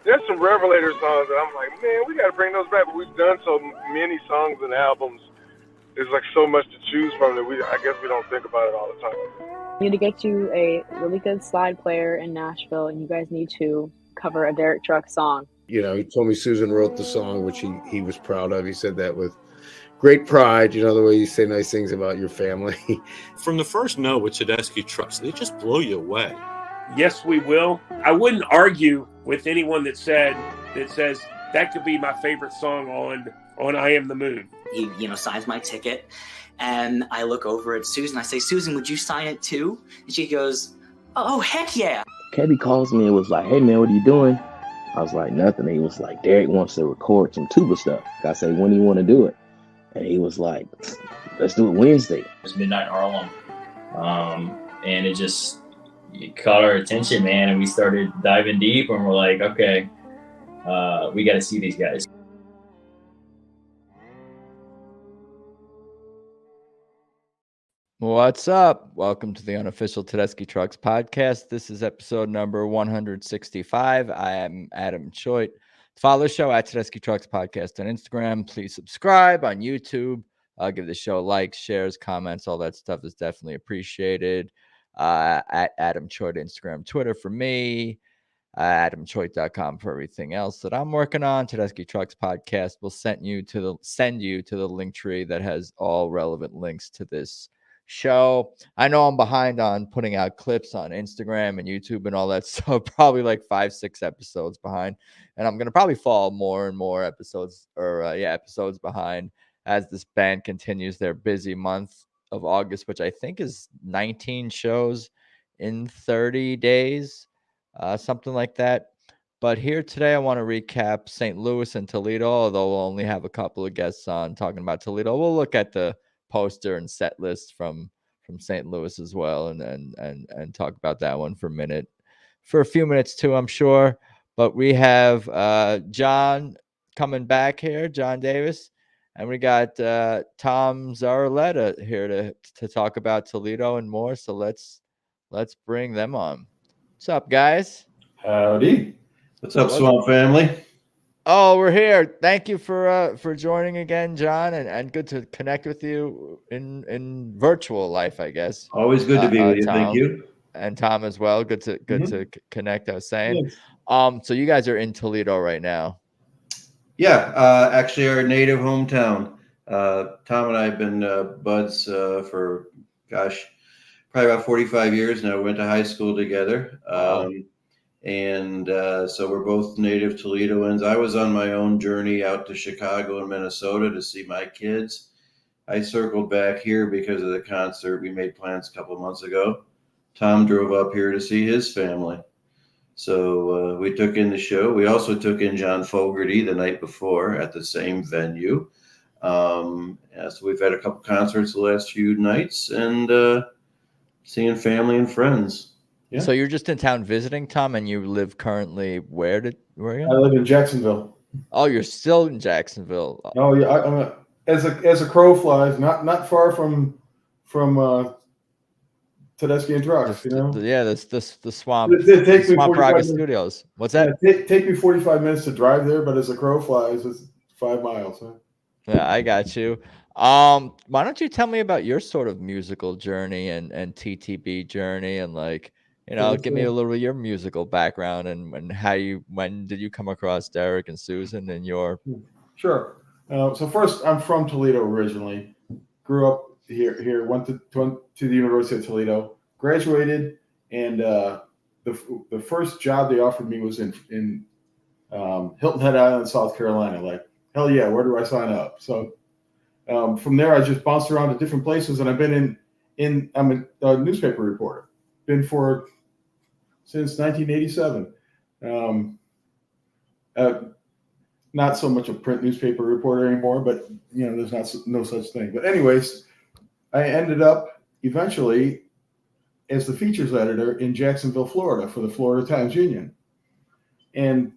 there's some Revelator songs that I'm like, man, we got to bring those back. But we've done so many songs and albums. There's like so much to choose from that I guess we don't think about it all the time. We need to get you a really good slide player in Nashville, and you guys need to cover a Derek Trucks song. You know, he told me Susan wrote the song, which he was proud of. He said that with great pride, you know, the way you say nice things about your family. From the first note with Tedeschi trucks, they just blow you away. Yes, we will. I wouldn't argue with anyone that says that could be my favorite song on I Am the Moon. He, signs my ticket, and I look over at Susan. I say, Susan, would you sign it too? And she goes, oh, heck yeah. Kevin calls me and was like, hey, man, what are you doing? I was like, nothing. He was like, Derek wants to record some tuba stuff. I said, when do you want to do it? And he was like, let's do it Wednesday. It was Midnight Harlem. And it caught our attention, man. And we started diving deep, and we're like, okay, we got to see these guys. What's up? Welcome to the unofficial Tedeschi Trucks podcast. This is episode number 165. I am Adam Choate. Follow the show at Tedeschi Trucks Podcast on Instagram. Please subscribe on YouTube. Give the show likes, shares, comments. All that stuff is definitely appreciated. At Adam Choate, Instagram, Twitter for me. AdamChoate.com for everything else that I'm working on. Tedeschi Trucks Podcast will send you to the link tree that has all relevant links to this show. I know I'm behind on putting out clips on Instagram and YouTube and all that, so probably like 5-6 episodes behind, and I'm gonna probably fall more and more episodes behind as this band continues their busy month of August, which I think is 19 shows in 30 days, something like that. But here today, I want to recap St. Louis and Toledo, although we'll only have a couple of guests on talking about Toledo. We'll look at the poster and set list from St. Louis as well, and talk about that one for a few minutes too, I'm sure. But we have John coming back here, John Davis, and we got Tom Szaroleta here to talk about Toledo and more. So let's bring them on. What's up, guys? Howdy. What's up, Swamp family? Oh, we're here. Thank you for joining again, John, and good to connect with you in virtual life, I guess. Always good to be with you. Tom, thank you. And Tom as well. Good to connect. I was saying. Yes. So you guys are in Toledo right now. Yeah, actually, our native hometown. Tom and I have been buds for probably about 45 years now. We went to high school together. So we're both native Toledoans. I was on my own journey out to Chicago and Minnesota to see my kids. I circled back here because of the concert. We made plans a couple of months ago. Tom drove up here to see his family. So we took in the show. We also took in John Fogerty the night before at the same venue. So we've had a couple concerts the last few nights and seeing family and friends. Yeah. So you're just in town visiting, Tom, and you live currently where are you? I live in Jacksonville. Oh, you're still in Jacksonville. Oh yeah, I'm as a crow flies, not far from Tedeschi and Trucks. The swamp. It Swamp Raga Studios. What's that? Take me 45 minutes to drive there, but as a crow flies, it's 5 miles. Huh? Yeah, I got you. Why don't you tell me about your sort of musical journey and TTB journey and give me a little of your musical background and when did you come across Derek and Susan and your... Sure. So first, I'm from Toledo originally. Grew up here, went to the University of Toledo, graduated, and the first job they offered me was in Hilton Head Island, South Carolina. Like, hell yeah, where do I sign up? So from there, I just bounced around to different places, and I've been I'm a newspaper reporter. Been since 1987. Not so much a print newspaper reporter anymore, but there's no such thing. But anyways, I ended up eventually as the features editor in Jacksonville, Florida for the Florida Times-Union. And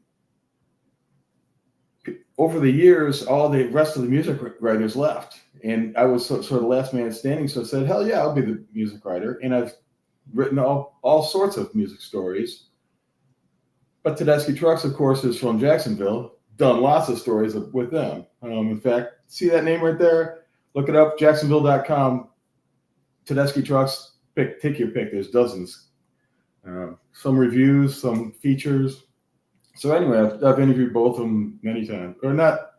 over the years, all the rest of the music writers left. And I was sort of last man standing. So I said, hell yeah, I'll be the music writer. And I've written all sorts of music stories. But Tedeschi Trucks, of course, is from Jacksonville. Done lots of stories with them. In fact, see that name right there? Look it up, Jacksonville.com. Tedeschi Trucks. Take your pick. There's dozens. Some reviews, some features. So anyway, I've interviewed both of them many times. Or not.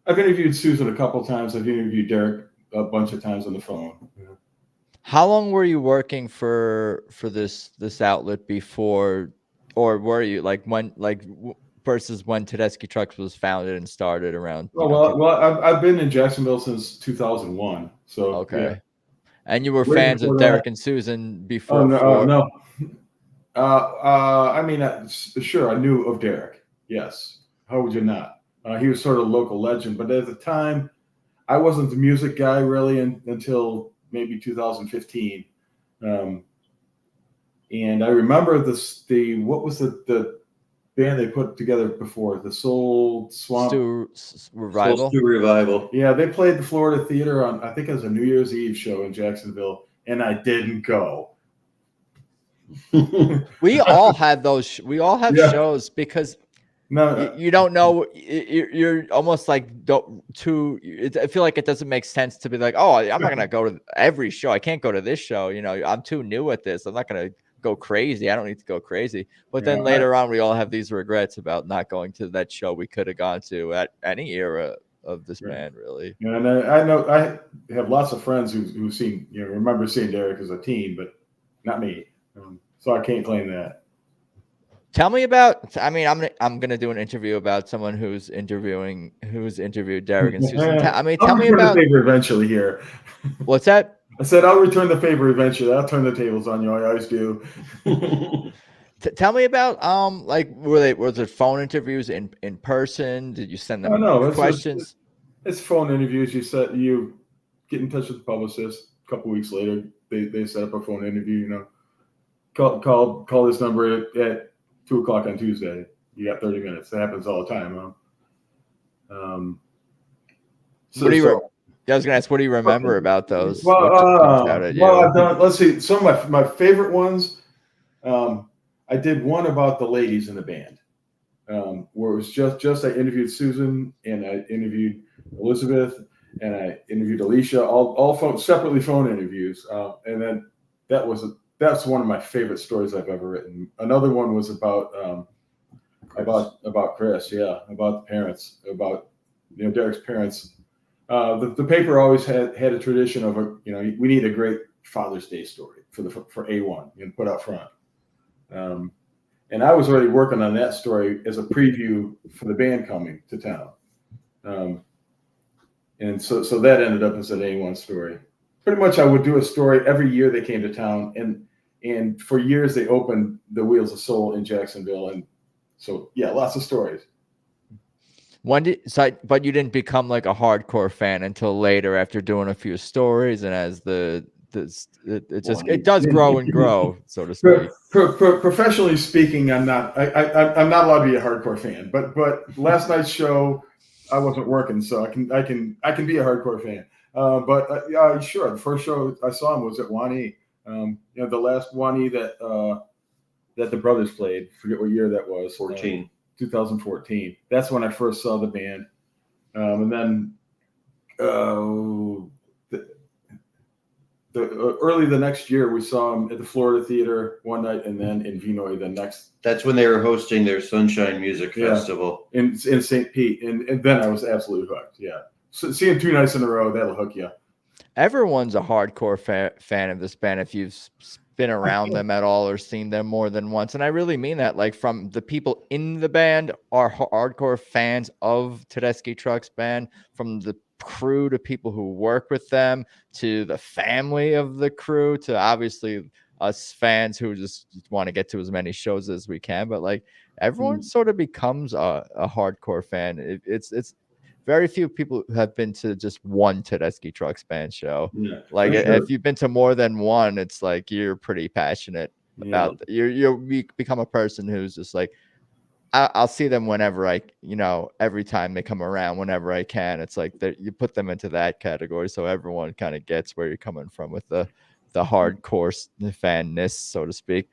I've interviewed Susan a couple times. I've interviewed Derek a bunch of times on the phone. How long were you working for this outlet before, or were you versus when Tedeschi Trucks was founded and started around? I've been in Jacksonville since 2001. So okay. Yeah. And you were fans of Derek and Susan before? No. I mean, sure, I knew of Derek. Yes. How would you not? He was sort of a local legend, but at the time, I wasn't the music guy really until maybe 2015. And I remember what was the band they put together before? The Soul Swamp Revival. Soul Stew Revival. Yeah, they played the Florida Theater on, I think it was a New Year's Eve show in Jacksonville, and I didn't go. We all had those. We all have shows because you don't know. You're almost like I feel like it doesn't make sense to be like, oh, I'm not gonna go to every show. I can't go to this show. I'm too new at this. I'm not gonna go crazy. I don't need to go crazy. But then later on, we all have these regrets about not going to that show we could have gone to at any era of this band, really. Yeah, and I know I have lots of friends who've seen, remember seeing Derek as a teen, but not me. So I can't claim that. Tell me about. I mean, I'm gonna do an interview about someone who's interviewed Derek and Susan. Tell me about. The favor eventually here. What's that? I said I'll return the favor eventually. I'll turn the tables on you. I always do. Tell me about was it phone interviews in person? Did you send them questions? It's phone interviews. You get in touch with the publicist. A couple weeks later, they set up a phone interview. Call this number at 2:00 on Tuesday. You got 30 minutes. That happens all the time. I was gonna ask, what do you remember about those? I've done. Let's see. Some of my favorite ones. I did one about the ladies in the band, where it was just I interviewed Susan and I interviewed Elizabeth and I interviewed Alicia, all separately phone interviews, and then that's one of my favorite stories I've ever written. Another one was about Chris, about the parents, about Derek's parents. The paper always had a tradition of we need a great Father's Day story for A1 and put out front. And I was already working on that story as a preview for the band coming to town. And so that ended up as an A1 story. Pretty much I would do a story every year they came to town, and for years they opened the Wheels of Soul in Jacksonville, and so lots of stories. But you didn't become like a hardcore fan until later after doing a few stories, and as it does grow and grow, so to speak. Professionally speaking, I'm not allowed to be a hardcore fan, but last night's show I wasn't working, so I can be a hardcore fan. Sure, the first show I saw him was at Wani. The last Wani that the brothers played. Forget what year that was. 2014. That's when I first saw the band, and then early the next year we saw them at the Florida Theater one night, and then in Vinoy the next. That's when they were hosting their Sunshine Music Festival in St. Pete, and then I was absolutely hooked. Yeah, so seeing 2 nights in a row, that'll hook you. Everyone's a hardcore fan of this band if you've been around them at all or seen them more than once. And I really mean that. Like, from the people in the band are hardcore fans of Tedeschi Trucks band, from the crew to people who work with them to the family of the crew to obviously us fans who just want to get to as many shows as we can. But like, everyone sort of becomes a hardcore fan. It's very few people have been to just one Tedeschi Trucks band show. Yeah, if you've been to more than one, it's like you're pretty passionate about. You become a person who's just like, I'll see them whenever every time they come around, whenever I can. It's like you put them into that category, so everyone kind of gets where you're coming from with the hardcore fanness, so to speak.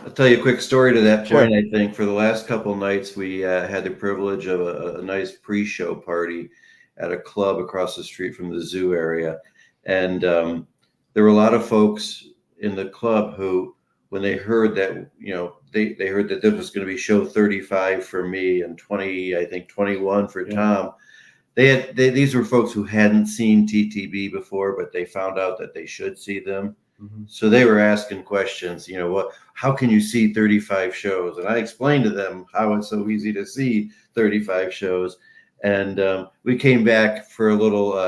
I'll tell you a quick story to that point. I think for the last couple nights, we had the privilege of a nice pre-show party at a club across the street from the zoo area. And there were a lot of folks in the club who, when they heard that, they heard that this was going to be show 35 for me and 21 for Tom. These were folks who hadn't seen TTB before, but they found out that they should see them. Mm-hmm. So they were asking questions, how can you see 35 shows? And I explained to them how it's so easy to see 35 shows. And we came back for a little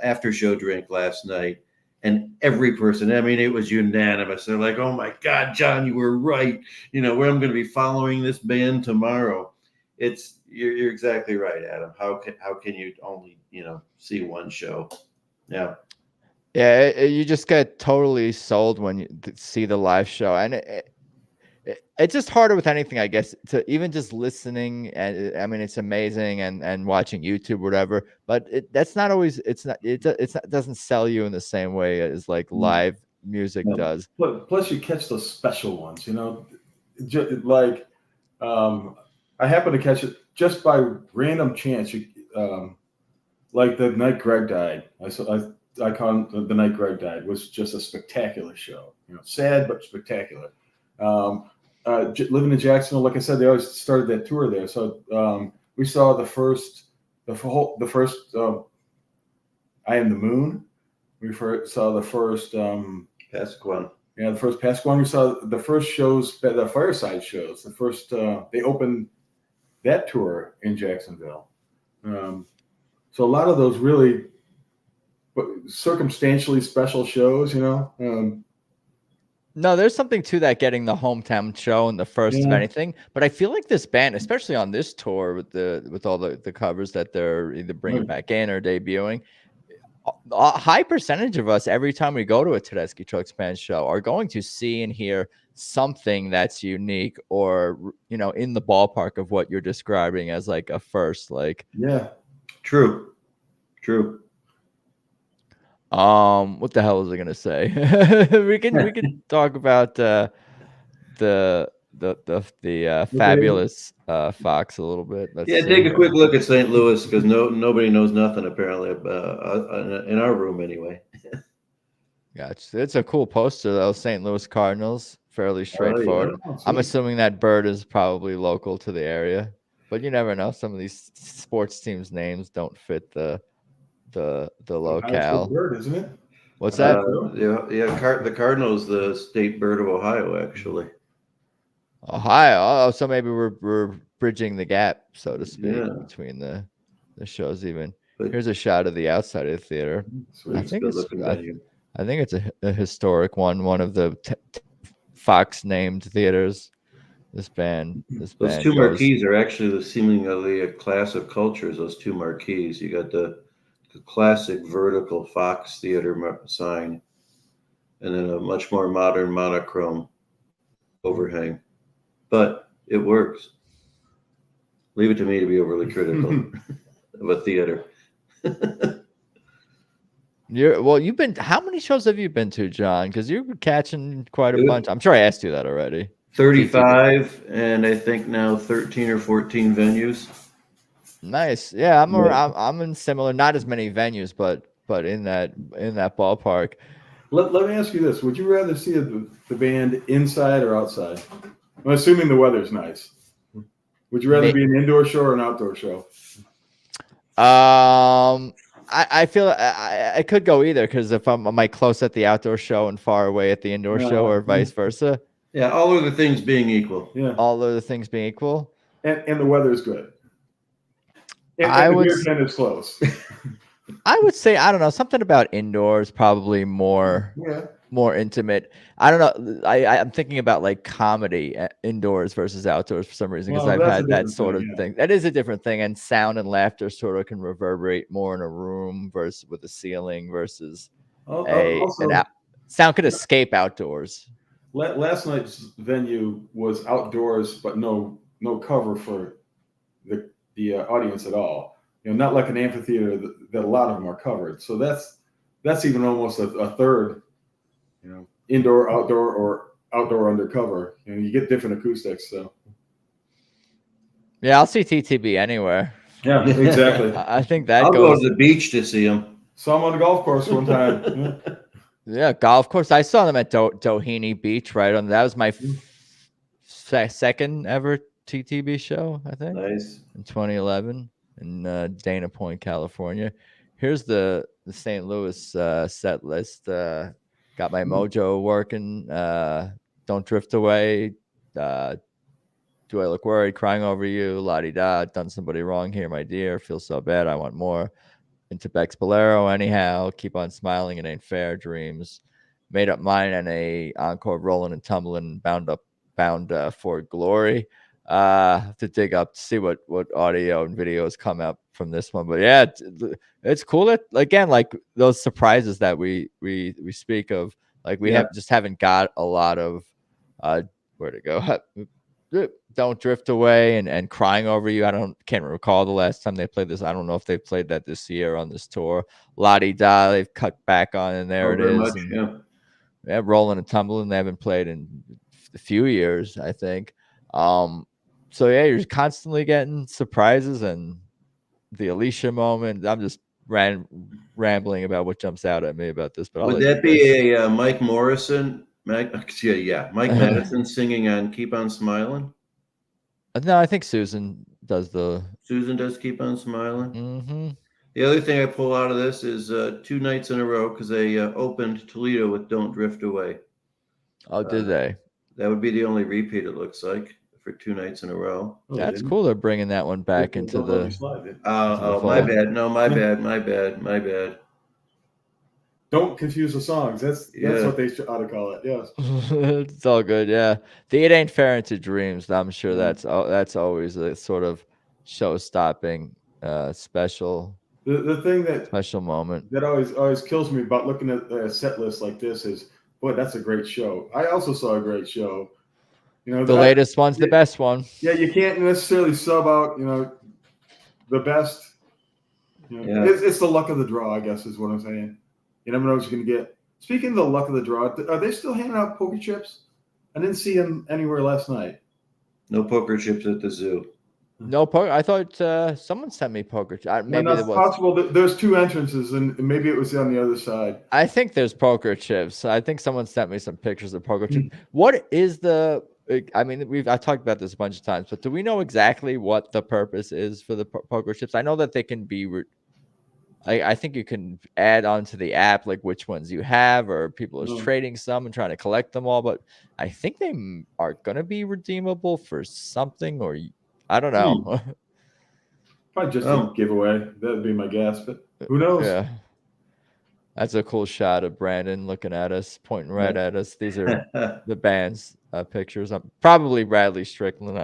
after show drink last night. And every person, it was unanimous. They're like, oh my God, John, you were right. Where I'm going to be following this band tomorrow. You're exactly right, Adam. How can you only, see one show? Yeah. Yeah, you just get totally sold when you see the live show, and it's just harder with anything, I guess, to even just listening. And it's amazing, and watching YouTube, or whatever. But that's not always. It doesn't sell you in the same way as like live music does. Plus, you catch those special ones. Like I happened to catch it just by random chance. Like the night Greg died. I call him the night Greg died, was just a spectacular show. Sad but spectacular. Living in Jacksonville, like I said, they always started that tour there. So we saw the first I Am the Moon. We saw the first Pasquan. Yeah, the first Pasquan. We saw the first shows, the Fireside shows. The first they opened that tour in Jacksonville. So a lot of those really circumstantially special shows, No, there's something to that, getting the hometown show and the first of anything. But I feel like this band, especially on this tour with all the covers that they're either bringing back in or debuting, a high percentage of us, every time we go to a Tedeschi Trucks Band show, are going to see and hear something that's unique, or in the ballpark of what you're describing as like a first. Like, true. What the hell was I gonna say? we can talk about the fabulous Fox a little bit. Take a quick look at St. Louis, because nobody knows nothing apparently in our room anyway. Gotcha. It's a cool poster though. St. Louis Cardinals, fairly straightforward. I'm assuming that bird is probably local to the area, but you never know. Some of these sports teams' names don't fit the locale. Bird, isn't it? What's that? The Cardinals, the state bird of Ohio, actually. Ohio. Oh, so maybe we're bridging the gap, so to speak, between the shows. Even here's a shot of the outside of the theater. I think it's a historic one of the Fox named theaters. Those two marquees are actually seemingly a class of cultures. Those two marquees. You got the classic vertical Fox Theater sign, and then a much more modern monochrome overhang. But it works. Leave it to me to be overly critical of a theater. You've been. How many shows have you been to, John? Because you've been catching quite a bunch. I'm sure I asked you that already. 35, and I think now 13 or 14 venues. Nice. Yeah, I'm in similar, not as many venues, but in that ballpark. Let me ask you this: would you rather see the band inside or outside? I'm assuming the weather's nice. Would you rather be an indoor show or an outdoor show? I feel I could go either, because if am I close at the outdoor show and far away at the indoor show, or vice versa? Yeah, all other things being equal. Yeah, all other things being equal, and the weather's good. And I the would. beer tent is close. I would say, I don't know, something about indoors probably more intimate. I don't know. I'm thinking about like comedy indoors versus outdoors for some reason, because I've had that sort of thing. That is a different thing, and sound and laughter sort of can reverberate more in a room versus with a ceiling versus sound could escape outdoors. Last night's venue was outdoors, but no cover for the audience at all. Not like an amphitheater that a lot of them are covered. So that's even almost a third, indoor, outdoor, or outdoor undercover. You get different acoustics. So Yeah, I'll see TTB anywhere. yeah, exactly. I think that I'll goes. go to the beach to see him. Saw him on the golf course one time. Yeah, golf course. I saw them at Doheny Beach, right on. That was my second ever TTB show, I think. Nice. In 2011 in Dana Point, California. Here's the St. Louis set list. Got my mojo working. Don't drift away. Do I look worried? Crying over you. La-di-da. Done somebody wrong here, my dear. Feel so bad. I want more. Into Beck's Bolero. Anyhow. Keep on smiling. It ain't fair. Dreams. Made up mine and a encore rolling and tumbling. Bound for glory. To dig up to see what audio and videos come up from this one. But yeah, it's cool that, again, like those surprises that we speak of, like we haven't got a lot of where to go. Don't drift away and crying over you. Can't recall the last time they played this. I don't know if they played that this year on this tour. La-di-da, they've cut back on, and there it is. Yeah, rolling and tumbling. They haven't played in a few years, I think. So yeah, you're constantly getting surprises and the Alicia moment. I'm just rambling about what jumps out at me about this. But would that be a Mike Morrison? Mike Madison singing on "Keep on Smiling"? No, I think Susan does "Keep on Smiling." Mm-hmm. The other thing I pull out of this is 2 nights in a row because they opened Toledo with "Don't Drift Away." Oh, did they? That would be the only repeat, it looks like, for 2 nights in a row. That's cool. They're bringing that one back into the. My bad. No, my bad. Don't confuse the songs. That's what they ought to call it. Yes. It's all good. Yeah, the It Ain't Fair into Dreams. I'm sure that's always a sort of show-stopping special. The thing that special moment that always kills me about looking at a set list like this is, boy, that's a great show. I also saw a great show. The latest one's the best one. Yeah, you can't necessarily sub out, the best. It's the luck of the draw, I guess, is what I'm saying. You never know what you're going to get. Speaking of the luck of the draw, are they still handing out poker chips? I didn't see them anywhere last night. No poker chips at the zoo. No poker. I thought someone sent me poker chips. Maybe that's it was possible. There's 2 entrances, and maybe it was on the other side. I think there's poker chips. I think someone sent me some pictures of poker chips. What is the? I mean, I talked about this a bunch of times, but do we know exactly what the purpose is for the poker chips? I know that they can be. I think you can add onto the app like which ones you have, or people are trading some and trying to collect them all. But I think they are going to be redeemable for something, or I don't know. Probably just a giveaway. That would be my guess, but who knows? Yeah. That's a cool shot of Brandon looking at us, pointing right at us. These are the band's pictures. Probably Bradley Strickland.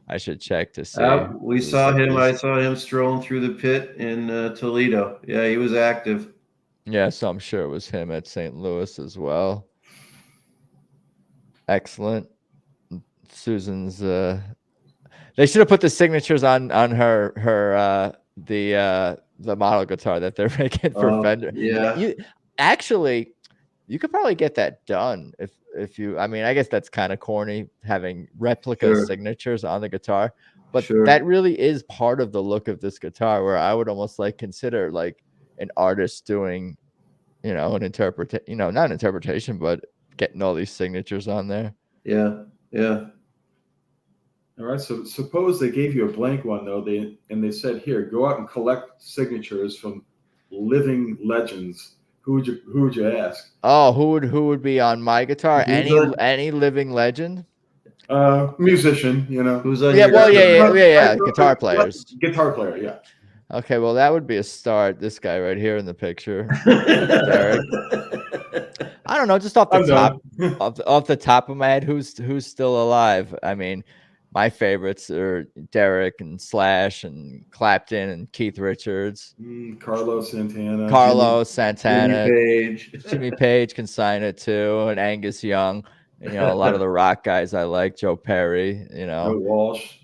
I should check to see. We saw him. I saw him strolling through the pit in Toledo. Yeah, he was active. Yeah, so I'm sure it was him at St. Louis as well. Excellent. Susan's. They should have put the signatures on her the model guitar that they're making for Fender. Yeah. You could probably get that done if you. I mean, I guess that's kind of corny having replica signatures on the guitar, but that really is part of the look of this guitar. Where I would almost consider an artist doing, an interpretation. Not an interpretation, but getting all these signatures on there. Yeah. All right. So suppose they gave you a blank one though. They said, "Here, go out and collect signatures from living legends." Who would you ask? Oh, who would be on my guitar? Any living legend? Musician, Who's on? Yeah. Guitar players. Guitar player, yeah. Okay, well that would be a start. This guy right here in the picture, Derek. I don't know, just off the top of my head, who's still alive? I mean, my favorites are Derek and Slash and Clapton and Keith Richards. Carlos Santana. Jimmy Page can sign it too, and Angus Young. A lot of the rock guys I like, Joe Perry. Joe Walsh.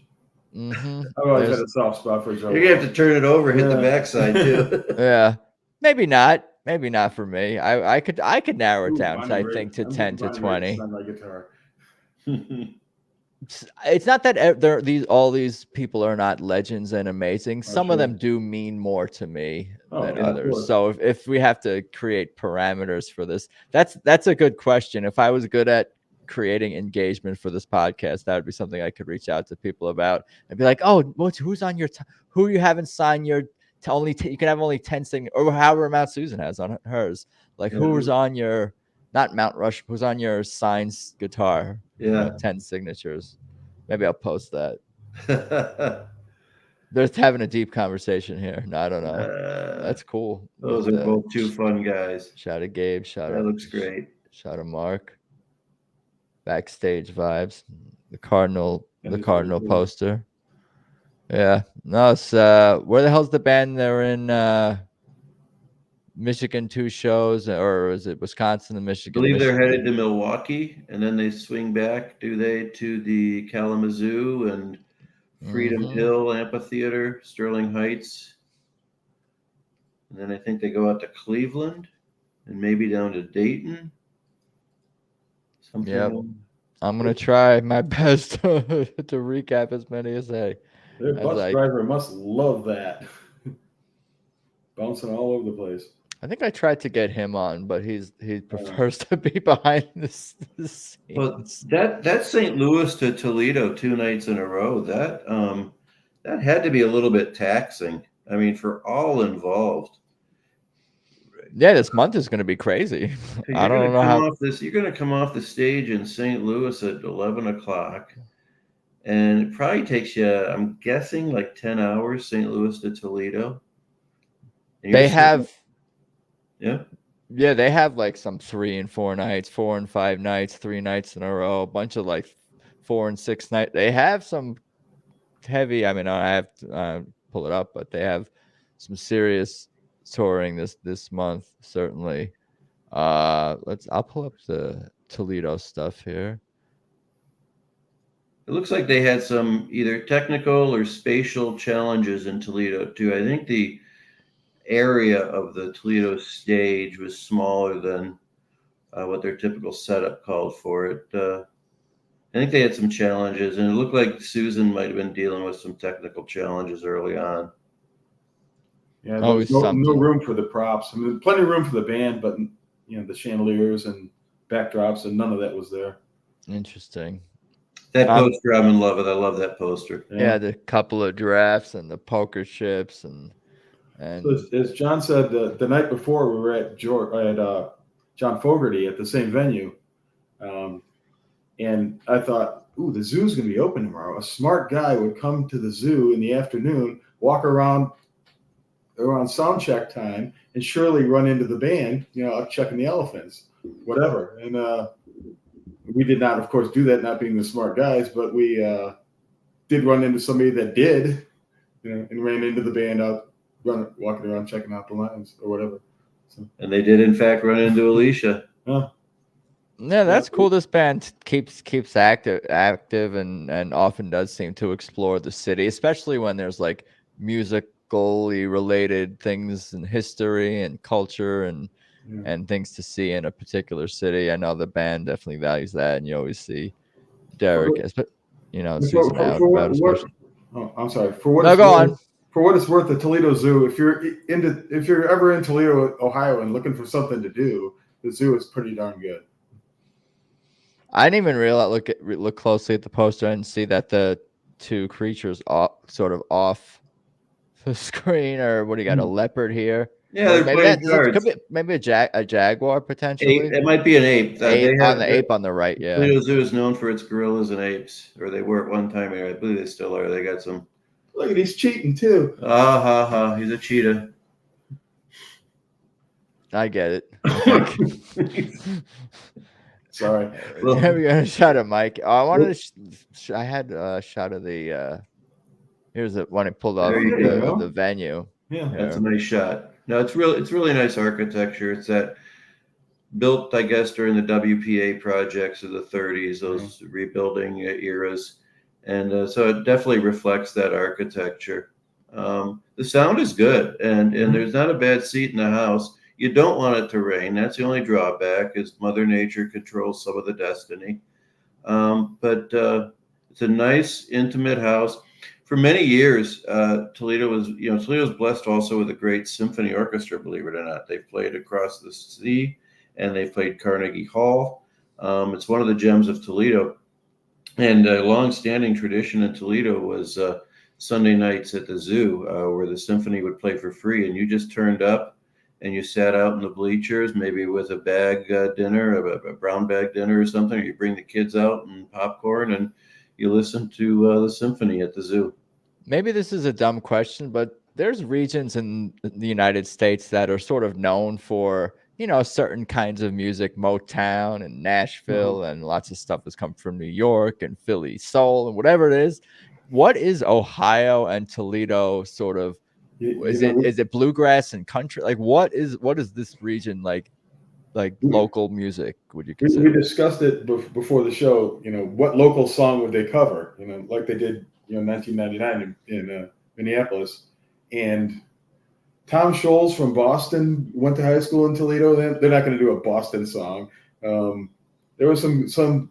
Mm-hmm. I've always had a soft spot for Joe. You're gonna have to turn it over, hit the backside too. Yeah, maybe not. maybe not for me. I could narrow it down. Bonnie I Raitt. think to I'm 10 to getting Bonnie Raitt 20. on my guitar. It's not that all these people are not legends and amazing. Some of them do mean more to me than others. So if we have to create parameters for this, that's a good question. If I was good at creating engagement for this podcast, that would be something I could reach out to people about and be like, oh, who's on your who you haven't signed your you can have only 10 or however amount Susan has on hers. Like who's on your not Mount Rush, who's on your signed guitar? 10 signatures. Maybe I'll post that. They're having a deep conversation here. No, I don't know. That's cool. Those are both two fun guys. Shout out Gabe. That looks great. Shout out Mark. Backstage vibes. The Cardinal poster. Yeah. No, it's where the hell's the band? They're in Michigan 2 shows, or is it Wisconsin and Michigan? I believe they're headed to Milwaukee, and then they swing back, to the Kalamazoo and Freedom Hill Amphitheater, Sterling Heights. And then I think they go out to Cleveland and maybe down to Dayton. Yep. I'm going to try my best to recap as many as I. Their bus driver must love that. Bouncing all over the place. I think I tried to get him on, but he prefers to be behind the scenes. Well, that St. Louis to Toledo 2 nights in a row, that had to be a little bit taxing. I mean, for all involved. Yeah, this month is going to be crazy. I don't know how. You're going to come off the stage in St. Louis at 11 o'clock, and it probably takes you, I'm guessing, like 10 hours, St. Louis to Toledo. They have. Yeah. Yeah, they have like some 3 and 4 nights, 4 and 5 nights, 3 nights in a row, a bunch of like 4 and 6 nights. They have some heavy, I mean, I have to pull it up, but they have some serious touring this month, certainly. I'll pull up the Toledo stuff here. It looks like they had some either technical or spatial challenges in Toledo too. I think the area of the Toledo stage was smaller than what their typical setup called for it. I think they had some challenges, and it looked like Susan might have been dealing with some technical challenges early on. Yeah, there's no room for the props. I mean, plenty of room for the band, but the chandeliers and backdrops, and none of that was there. Interesting. That poster, I'm in love with. I love that poster. Yeah, the couple of drafts and the poker chips and so as John said, the night before we were at John Fogerty at the same venue, and I thought, ooh, the zoo's going to be open tomorrow. A smart guy would come to the zoo in the afternoon, walk around sound check time, and surely run into the band, out checking the elephants, whatever. And we did not, of course, do that, not being the smart guys, but we did run into somebody that did, and ran into the band out. Walking around checking out the lines or whatever. So. And they did, in fact, run into Alicia. Yeah, that's cool. This band keeps active and often does seem to explore the city, especially when there's like musically related things and history and culture and things to see in a particular city. I know the band definitely values that, and you always see Derek, Susan out about especially. Oh, I'm sorry. For what? No, go on. For what it's worth, the Toledo Zoo, if you're ever in Toledo, Ohio, and looking for something to do, the zoo is pretty darn good. I didn't even realize look closely at the poster and see that the 2 creatures sort of off the screen, or what do you got? A leopard here? Yeah, maybe a jaguar potentially. It might be an ape. Ape on the right. Yeah, Toledo Zoo is known for its gorillas and apes, or they were at one time. I believe they still are. They got some. Look at he's cheating too. He's a cheetah. I get it. Sorry. Well, we got a shot of Mike. I wanted to. I had a shot of the. Here's the one I pulled off the venue. Yeah, that's a nice shot. No, it's really nice architecture. It's that built, I guess, during the WPA projects of the 30s, those rebuilding eras. And so it definitely reflects that architecture. The sound is good, and there's not a bad seat in the house. You don't want it to rain. That's the only drawback, is Mother Nature controls some of the destiny. But it's a nice, intimate house. For many years, Toledo was blessed also with a great symphony orchestra, believe it or not. They played across the sea, and they played Carnegie Hall. It's one of the gems of Toledo. And a long-standing tradition in Toledo was Sunday nights at the zoo, where the symphony would play for free, and you just turned up and you sat out in the bleachers, maybe with a bag dinner, a brown bag dinner or something, or you bring the kids out and popcorn, and you listen to the symphony at the zoo. Maybe this is a dumb question, but there's regions in the United States that are sort of known for, certain kinds of music, Motown and Nashville, and lots of stuff has come from New York and Philly soul and whatever it is. What is Ohio and Toledo sort of? Is it bluegrass and country? Like what is this region like local music? Would you consider? We discussed it before the show. What local song would they cover? Like they did, 1999 in Minneapolis, and Tom Scholz from Boston went to high school in Toledo. They're not going to do a Boston song. There was some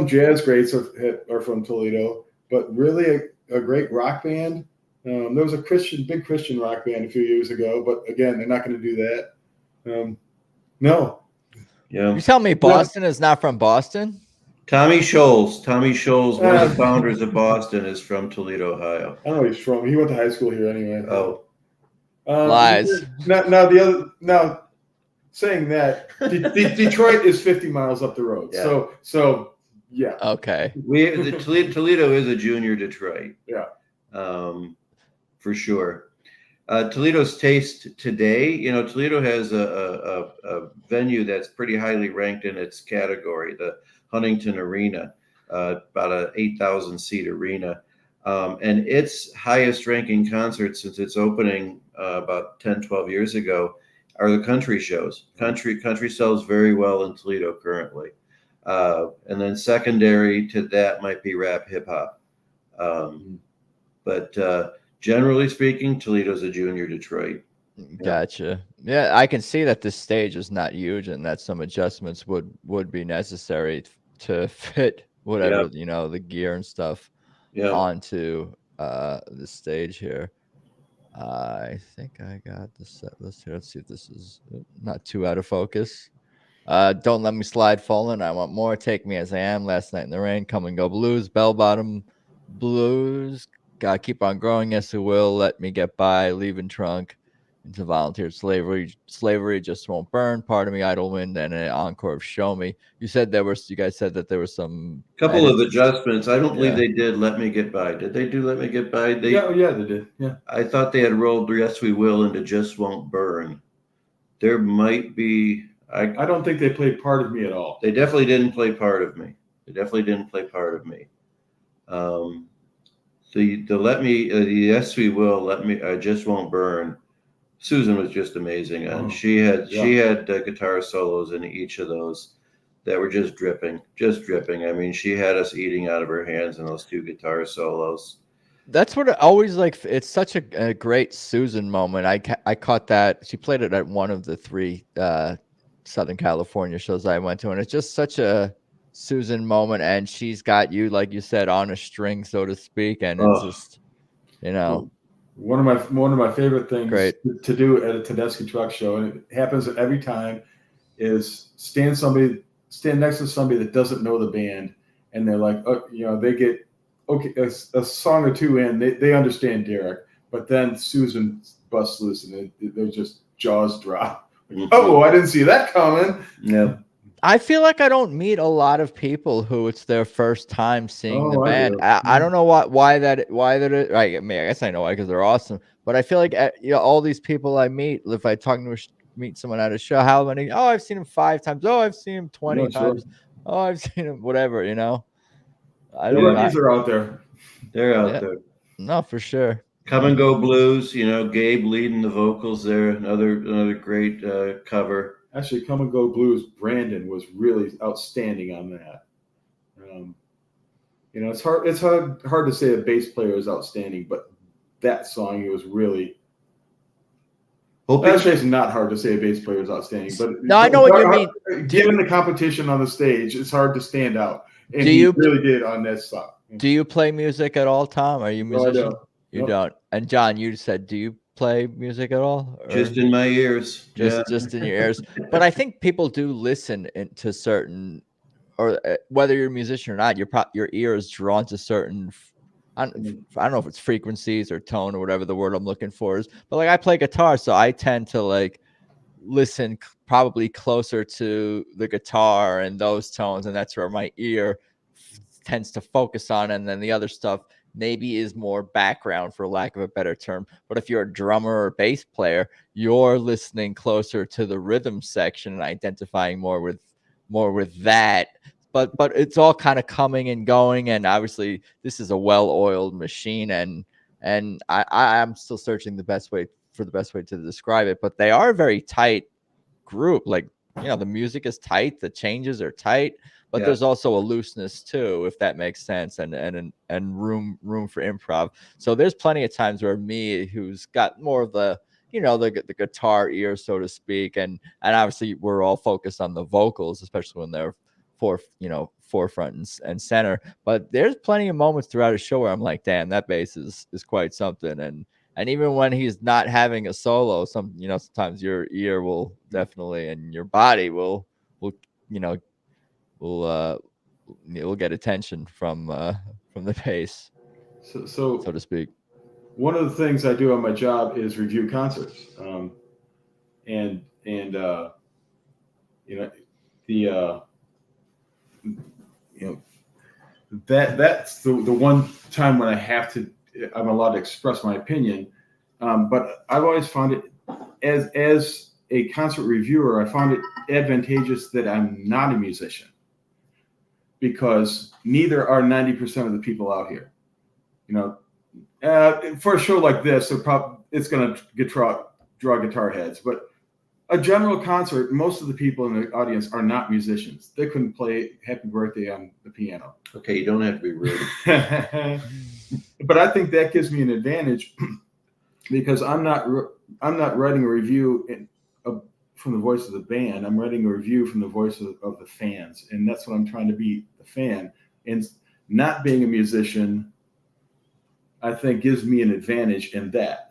jazz greats are from Toledo, but really a great rock band. There was a big Christian rock band a few years ago, but again, they're not going to do that. No. Yeah. You tell me Boston is not from Boston? Tommy Scholz, one of the founders of Boston, is from Toledo, Ohio. I know he's from. He went to high school here anyway. Oh. Lies. Now, saying that, Detroit is 50 miles up the road. Yeah. So yeah. Okay. Toledo is a junior Detroit. Yeah. For sure. Toledo's taste today, Toledo has a venue that's pretty highly ranked in its category, the Huntington Arena, about an 8,000 seat arena. And its highest ranking concerts since its opening about 10, 12 years ago are the country shows. Country sells very well in Toledo currently. And then secondary to that might be rap hip hop. But generally speaking, Toledo's a junior Detroit. Gotcha. Yeah, I can see that this stage is not huge and that some adjustments would be necessary to fit whatever, the gear and stuff onto the stage here. I think I got the set list here. Let's see if this is not too out of focus. Don't Let Me Slide, Fallen. I Want More, Take Me As I Am, Last Night in the Rain, Come and Go Blues, Bell Bottom Blues, Gotta Keep on Growing, Yes It Will, Let Me Get By, Leaving Trunk, Into Volunteer Slavery Just Won't Burn, Part of Me, Idle Wind, and an encore of Show Me. You guys said that there were some couple of adjustments. I don't believe they did Let Me Get By. Did they do Let Me Get By? Yeah, they did. Yeah. I thought they had rolled Yes We Will into Just Won't Burn. There might be. I don't think they played Part of Me at all. They definitely didn't play Part of Me. The Let Me, the Yes We Will, Let Me, Just Won't Burn. Susan was just amazing, and she had guitar solos in each of those that were just dripping. I mean, she had us eating out of her hands in those two guitar solos. That's what it always like. It's such a great Susan moment. I caught that she played it at one of the 3 Southern California shows I went to, and it's just such a Susan moment, and she's got you, like you said, on a string, so to speak, and it's just one of my favorite things to do at a Tedeschi truck show, and it happens every time, is stand next to somebody that doesn't know the band, and they're like, they get a song or two in, they understand Derek, but then Susan busts loose, and they're just jaws drop. Oh, I didn't see that coming. Yeah. I feel like I don't meet a lot of people who it's their first time seeing the band. I don't know why that is. I guess I know why, because they're awesome. But I feel like all these people I meet, if I meet someone at a show, how many? Oh, I've seen him 5 times. Oh, I've seen him 20 times. Sure. Oh, I've seen him whatever. The rookies are out there. They're out there. No, for sure. Come and Go Blues. Gabe leading the vocals there. Another great cover. Actually, Come and Go Blues, Brandon was really outstanding on that. It's hard to say a bass player is outstanding, but that song, it was really. Actually, it's not hard to say a bass player is outstanding, but no, I know what you mean. Given the competition on the stage, it's hard to stand out, and really did on that song. Do you play music at all, Tom? Are you a musician? No, I don't. You don't. And John, you said, do you play music at all? Or just in my ears. Just in your ears. But I think people do listen to certain, or whether you're a musician or not, your ear is drawn to certain. I don't know if it's frequencies or tone or whatever the word I'm looking for is. But like I play guitar, so I tend to like listen probably closer to the guitar and those tones, and that's where my ear tends to focus on, and then the other stuff maybe is more background, for lack of a better term. But if you're a drummer or bass player, you're listening closer to the rhythm section and identifying more with that. But it's all kind of coming and going, and obviously this is a well-oiled machine, and I'm still searching the best way to describe it. But they are a very tight group. Like, the music is tight, the changes are tight, but there's also a looseness too, if that makes sense, and room for improv. So there's plenty of times where me, who's got more of the the guitar ear, so to speak, and obviously we're all focused on the vocals, especially when they're forefront and center. But there's plenty of moments throughout a show where I'm like, damn, that bass is quite something. And even when he's not having a solo, sometimes your ear will definitely, and your body will get attention from the bass, so to speak. One of the things I do on my job is review concerts, that's the one time when I'm allowed to express my opinion. But I've always found it as a concert reviewer, I found it advantageous that I'm not a musician, because neither are 90% of the people out here. For a show like this, it's going to draw guitar heads, but a general concert, most of the people in the audience are not musicians. They couldn't play Happy Birthday on the piano. Okay, you don't have to be rude. But I think that gives me an advantage, because I'm not writing a review from the voice of the band. I'm writing a review from the voice of the fans, and that's what I'm trying to be, the fan. And not being a musician, I think, gives me an advantage in that.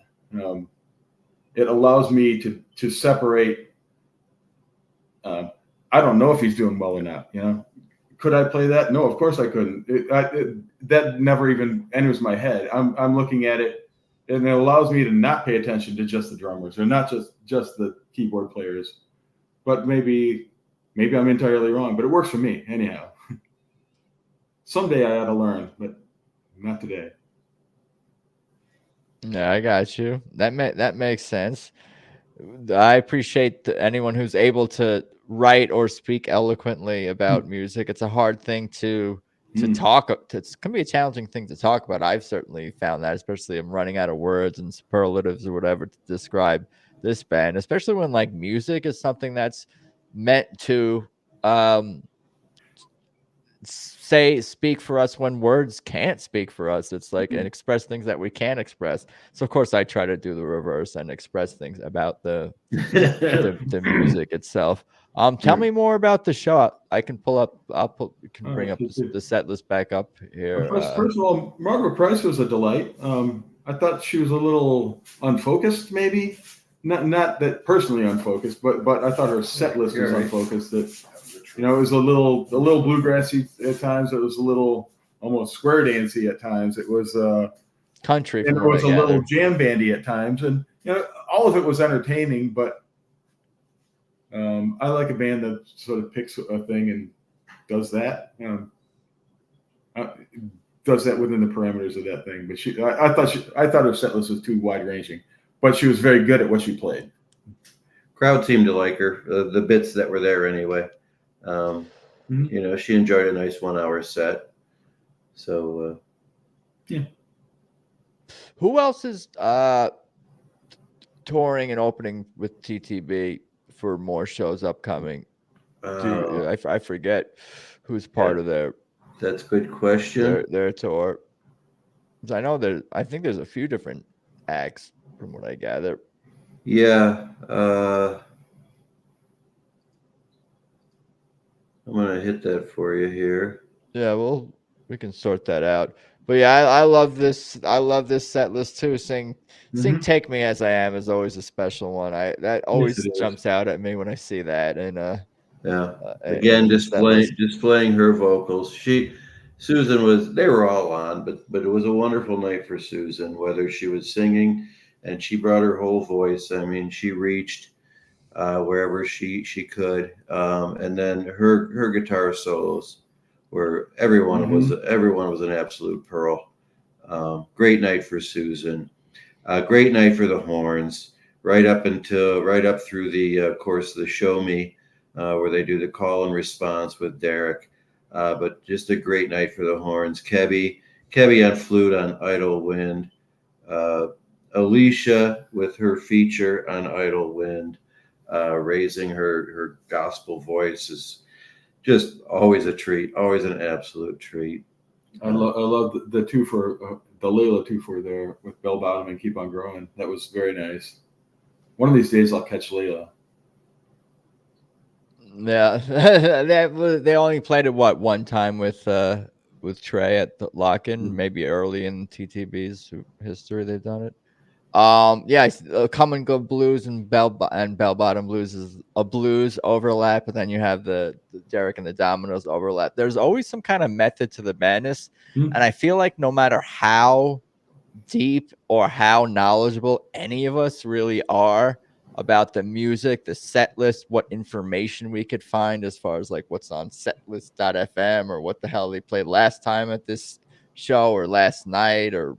It allows me to separate. I don't know if he's doing well or not. Could I play that? No, of course I couldn't. That never even enters my head. I'm looking at it, and it allows me to not pay attention to just the drummers, or not just the keyboard players. But maybe I'm entirely wrong. But it works for me anyhow. Someday I ought to learn, but not today. Yeah, I got you. That makes sense. I appreciate anyone who's able to write or speak eloquently about music. It's a hard thing to talk. It can be a challenging thing to talk about. I've certainly found that, especially I'm running out of words and superlatives or whatever to describe this band, especially when like music is something that's meant to speak for us when words can't speak for us. It's like, and express things that we can't express. So of course I try to do the reverse and express things about the music itself. Tell me more about the show. I can pull up. You can bring up the set list back up here. First of all, Margaret Price was a delight. I thought she was a little unfocused, maybe. Not that personally unfocused, but I thought her set list was unfocused. That it was a little bluegrassy at times. It was a little almost square dancey at times. It was country, and it was a little jam bandy at times, and all of it was entertaining. But I like a band that sort of picks a thing and does that. Does that within the parameters of that thing. But I thought her set list was too wide ranging, but she was very good at what she played. Crowd seemed to like her, the bits that were there anyway. She enjoyed a nice 1 hour set. So, yeah. Who else is touring and opening with TTB for more shows upcoming? I forget who's part of their. That's a good question. Their tour. I know I think there's a few different acts from what I gather. Yeah. I'm gonna hit that for you here. Yeah, well, we can sort that out. But yeah, I love this. I love this set list too. Sing Mhm. "Take Me as I Am" is always a special one. That Yes, always it is. jumps out at me when I see that Yeah. in Again, the set list. displaying her vocals. Susan was. They were all on, but it was a wonderful night for Susan. Whether she was singing, and she brought her whole voice. I mean, she reached wherever she could, and then her guitar solos were everyone was an absolute pearl. Great night for Susan. Great night for the horns. Right up through the course of the Show Me, where they do the call and response with Derek. But just a great night for the horns. Kebby on flute on Idle Wind. Uh, Alicia with her feature on Idle Wind, raising her gospel voice is just always a treat, always an absolute treat. I love the two for the Layla two for there with Bell Bottom and Keep on Growing. That was very nice. One of these days I'll catch Layla. Yeah, they only played it one time with Trey at the lock-in, maybe early in TTB's history they've done it. Yeah, Come and Go Blues and Bell Bottom Blues is a blues overlap, and then you have the Derek and the Dominoes overlap. There's always some kind of method to the madness, and I feel like no matter how deep or how knowledgeable any of us really are about the music, the set list, what information we could find as far as like what's on setlist.fm or what the hell they played last time at this show or last night or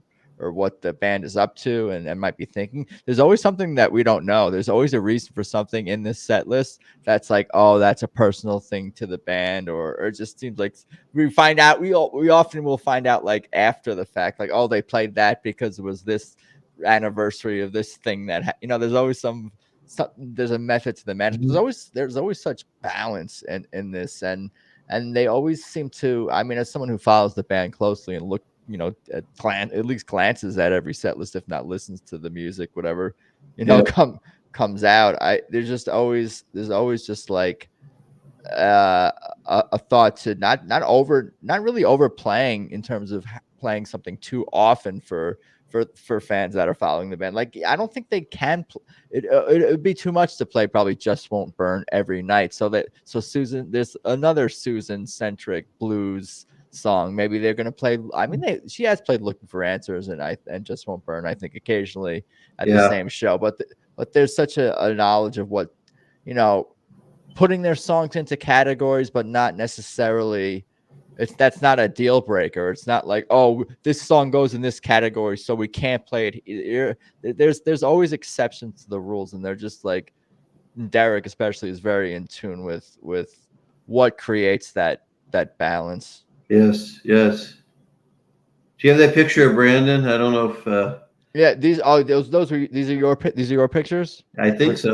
what the band is up to and might be thinking. There's always something that we don't know. There's always a reason for something in this set list that's like, oh, that's a personal thing to the band, or it just seems like we find out we often will find out like after the fact, like, oh, they played that because it was this anniversary of this thing that there's always there's a method to the madness. There's always such balance in this, and they always seem to. I mean, as someone who follows the band closely and at least glances at every set list, if not listens to the music, whatever comes out. There's always just like a thought to not really overplaying in terms of playing something too often for fans that are following the band. Like, I don't think they can it would be too much to play probably Just Won't Burn every night. So Susan, there's another Susan centric blues song maybe they're going to play. I mean, she has played Looking for Answers and Just Won't Burn, I think, occasionally at the same show, but there's such a knowledge of what putting their songs into categories, but not necessarily that's not a deal breaker. It's not like, oh, this song goes in this category, so we can't play it. There's always exceptions to the rules, and they're just like Derek especially is very in tune with what creates that balance. Yes. Do you have that picture of Brandon? I don't know if yeah, these are your pictures? I think so.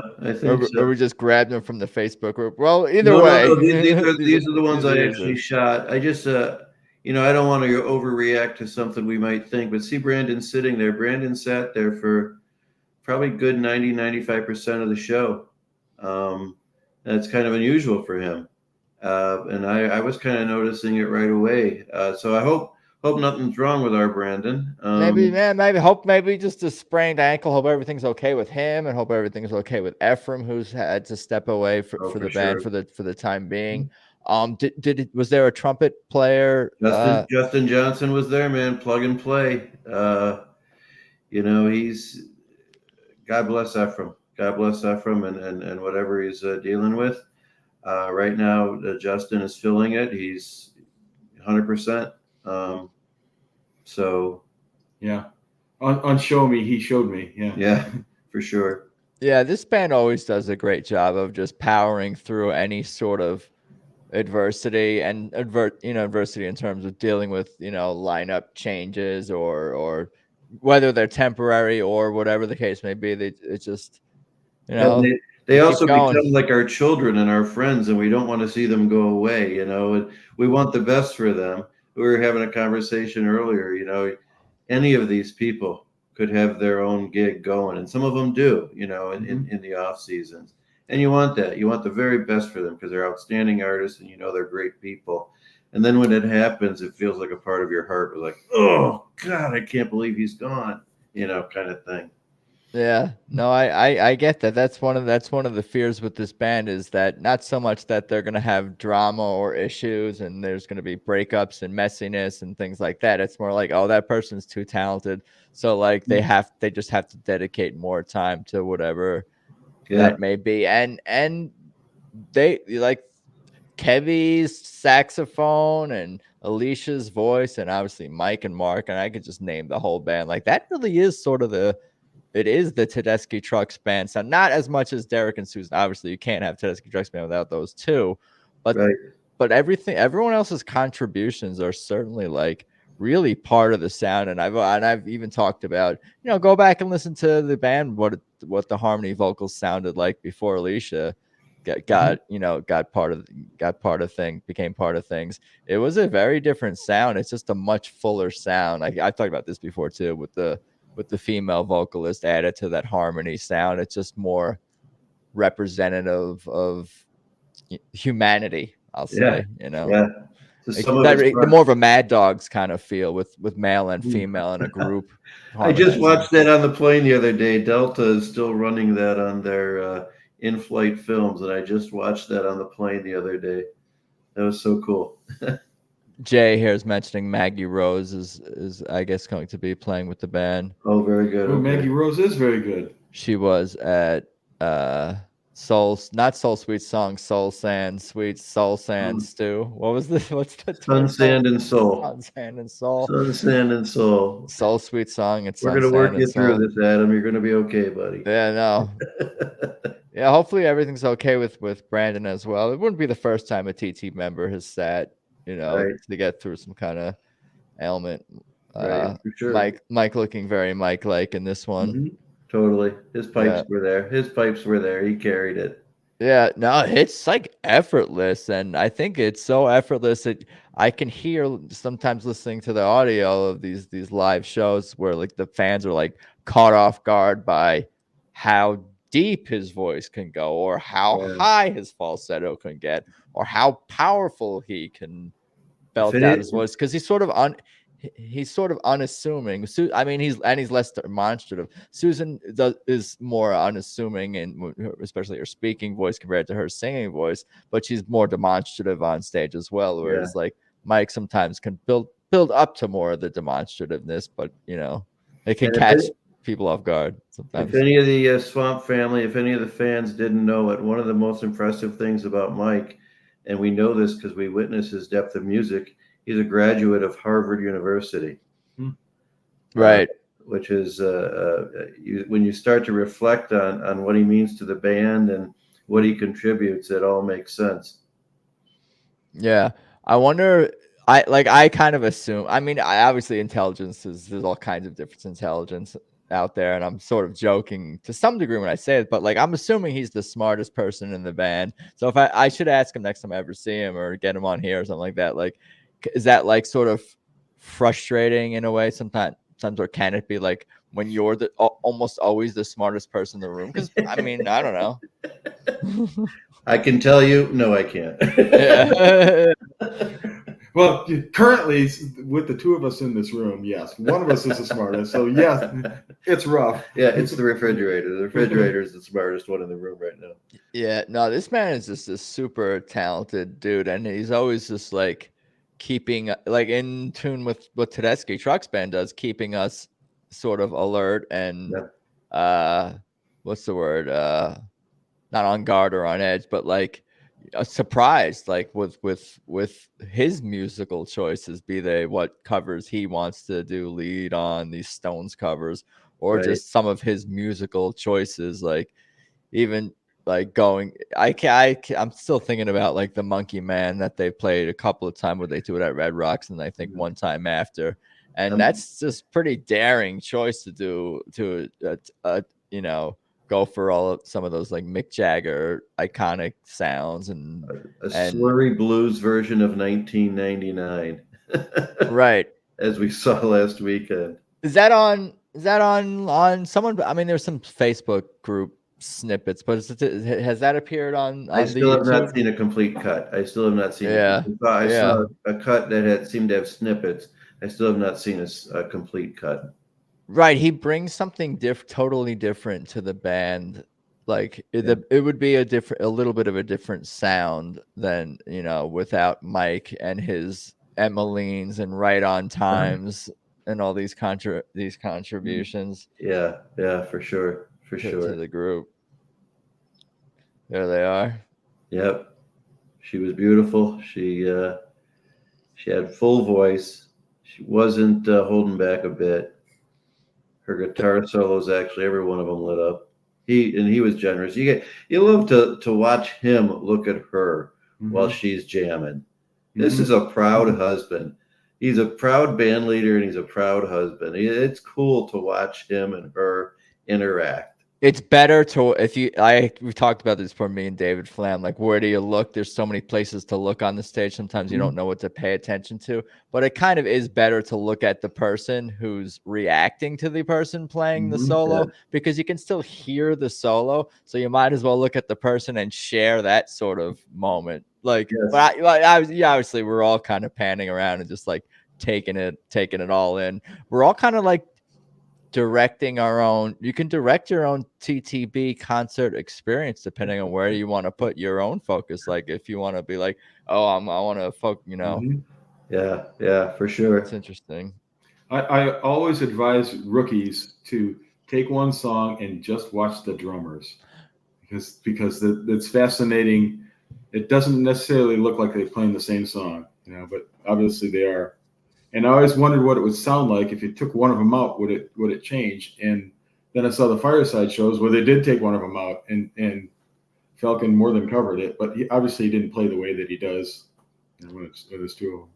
Or we just grabbed them from the Facebook group. Well, either No, way. These are the ones I actually shot. I just I don't want to overreact to something we might think, but see Brandon sitting there. Brandon sat there for probably good 90-95% of the show. That's kind of unusual for him. And I was kind of noticing it right away. So I hope nothing's wrong with our Brandon. Maybe just a sprained ankle. Hope everything's okay with him, and hope everything's okay with Ephraim, who's had to step away for the band for the time being. Was there a trumpet player? Justin Johnson was there, man. Plug and play. He's God bless Ephraim. God bless Ephraim and whatever he's dealing with. Right now, Justin is filling it. He's 100%. So, yeah, on Show Me, he showed me. Yeah, for sure. Yeah, this band always does a great job of just powering through any sort of adversity and adversity in terms of dealing with lineup changes or whether they're temporary or whatever the case may be. It's just they also become like our children and our friends, and we don't want to see them go away. And we want the best for them. We were having a conversation earlier. Any of these people could have their own gig going, and some of them do, in the off seasons. And you want that. You want the very best for them because they're outstanding artists and they're great people. And then when it happens, it feels like a part of your heart. We're like, oh God, I can't believe he's gone, kind of thing. Yeah, no, I get that. That's one of the fears with this band is that not so much that they're gonna have drama or issues and there's gonna be breakups and messiness and things like that. It's more like, oh, that person's too talented, so like they just have to dedicate more time to whatever that may be. And they like Kevy's saxophone and Alicia's voice and obviously Mike and Mark, and I could just name the whole band. Like that really is sort of the Tedeschi Trucks band sound, not as much as Derek and Susan. Obviously, you can't have Tedeschi Trucks band without those two, but everyone else's contributions are certainly like really part of the sound. And I've even talked about, go back and listen to the band, what the harmony vocals sounded like before Alicia became part of things. It was a very different sound. It's just a much fuller sound. Like I've talked about this before too, with the female vocalist added to that harmony sound. It's just more representative of humanity, I'll say. The more of a Mad Dogs kind of feel with male and female in a group. I just watched that on the plane the other day. Delta is still running that on their in-flight films, and I just watched that on the plane the other day. That was so cool. Jay here is mentioning Maggie Rose is I guess going to be playing with the band. Oh, very good. Oh, Maggie Rose is very good. She was at Soul Sweet Song, Soul Sand Sweet Soul Sand Stew. What's the Sun, Sand, and Soul. Sun, Sand, and Soul. Sun, Sand, and Soul. Soul Sweet Song. We're going to work you through this, Adam. You're going to be okay, buddy. Yeah, no. Yeah, hopefully everything's okay with Brandon as well. It wouldn't be the first time a TT member has sat, to get through some kind of ailment. For sure. Mike looking very Mike-like in this one. Mm-hmm. Totally. His pipes were there. He carried it. Yeah, no, it's like effortless. And I think it's so effortless that I can hear sometimes listening to the audio of these live shows where like the fans are like caught off guard by how deep his voice can go or how high his falsetto can get or how powerful he can belt out his voice, because he's sort of unassuming. I mean, he's less demonstrative. Susan is more unassuming, and especially her speaking voice compared to her singing voice, but she's more demonstrative on stage as well. Whereas like Mike sometimes can build up to more of the demonstrativeness, but it can catch people off guard sometimes. If any of the Swamp family, if any of the fans didn't know it, one of the most impressive things about Mike, and we know this because we witness his depth of music, he's a graduate of Harvard University. Right. Which is, when you start to reflect on what he means to the band and what he contributes, it all makes sense. Yeah. I wonder, I kind of assume, I mean, obviously there's all kinds of different intelligence out there, and I'm sort of joking to some degree when I say it, but like I'm assuming he's the smartest person in the band. So if I should ask him next time I ever see him or get him on here or something like that, like, is that like sort of frustrating in a way sometimes, or can it be like when you're almost always the smartest person in the room? Because I mean, I don't know. I can tell you, no, I can't. Well, currently, with the two of us in this room, yes, one of us is the smartest. So yes, it's rough. Yeah, it's the refrigerator. The refrigerator is the smartest one in the room right now. Yeah, no, this man is just a super talented dude, and he's always just like keeping like in tune with what Tedeschi Trucks Band does, keeping us sort of alert and what's the word? Not on guard or on edge, but like surprised, like with his musical choices, be they what covers he wants to do lead on these Stones covers, or just some of his musical choices, like even like going, I'm still thinking about like the Monkey Man that they played a couple of times where they do it at Red Rocks, and I think one time after, and that's just pretty daring choice to do go for some of those like Mick Jagger iconic sounds and a slurry blues version of 1999. Right. As we saw last weekend. Is that on Is that on someone? I mean, there's some Facebook group snippets, but has that appeared on I the still have not YouTube? seen a complete cut. I still have not seen Yeah, it. I saw a cut that had seemed to have snippets. I still have not seen a complete cut. Right, he brings something totally different to the band. Like it would be a little bit of a different sound than, you know, without Mike and his Emmeline's and Right on Times and all these contributions. Yeah, for sure, to the group. There they are. Yep, she was beautiful. She had full voice. She wasn't holding back a bit. Her guitar solos, actually, every one of them lit up. He was generous. You love to watch him look at her while she's jamming. This is a proud husband. He's a proud band leader and he's a proud husband. It's cool to watch him and her interact. It's better to we've talked about this for me and David Flam. Like, where do you look? There's so many places to look on the stage. Sometimes you don't know what to pay attention to, but it kind of is better to look at the person who's reacting to the person playing the solo, because you can still hear the solo. So you might as well look at the person and share that sort of moment. Like, but obviously we're all kind of panning around and just like taking it all in. We're all kind of like directing our own. You can direct your own TTB concert experience depending on where you want to put your own focus. Like if you want to be like, oh, I want to focus, you know. Yeah, for sure. It's interesting. I always advise rookies to take one song and just watch the drummers, because it's fascinating. It doesn't necessarily look like they're playing the same song, you know, but obviously they are. And I always wondered what it would sound like if you took one of them out. Would it change? And then I saw the Fireside shows where they did take one of them out, and Falcon more than covered it. But he obviously didn't play the way that he does, you know, when it's two of them.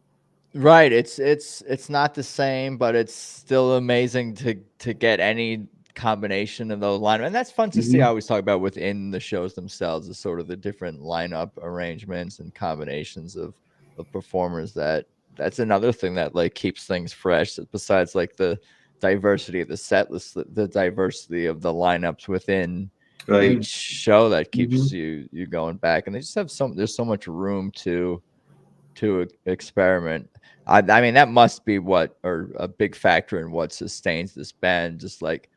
Right. It's not the same, but it's still amazing to get any combination of those lineup, and that's fun to see. I always talk about within the shows themselves is sort of the different lineup arrangements and combinations of performers. That's another thing that like keeps things fresh, besides like the diversity of the set list, the diversity of the lineups within each show that keeps you going back. And they just have there's so much room to experiment. I mean, that must be a big factor in what sustains this band. Just like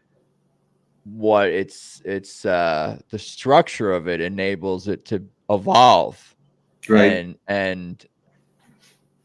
what it's the structure of it enables it to evolve. Right. And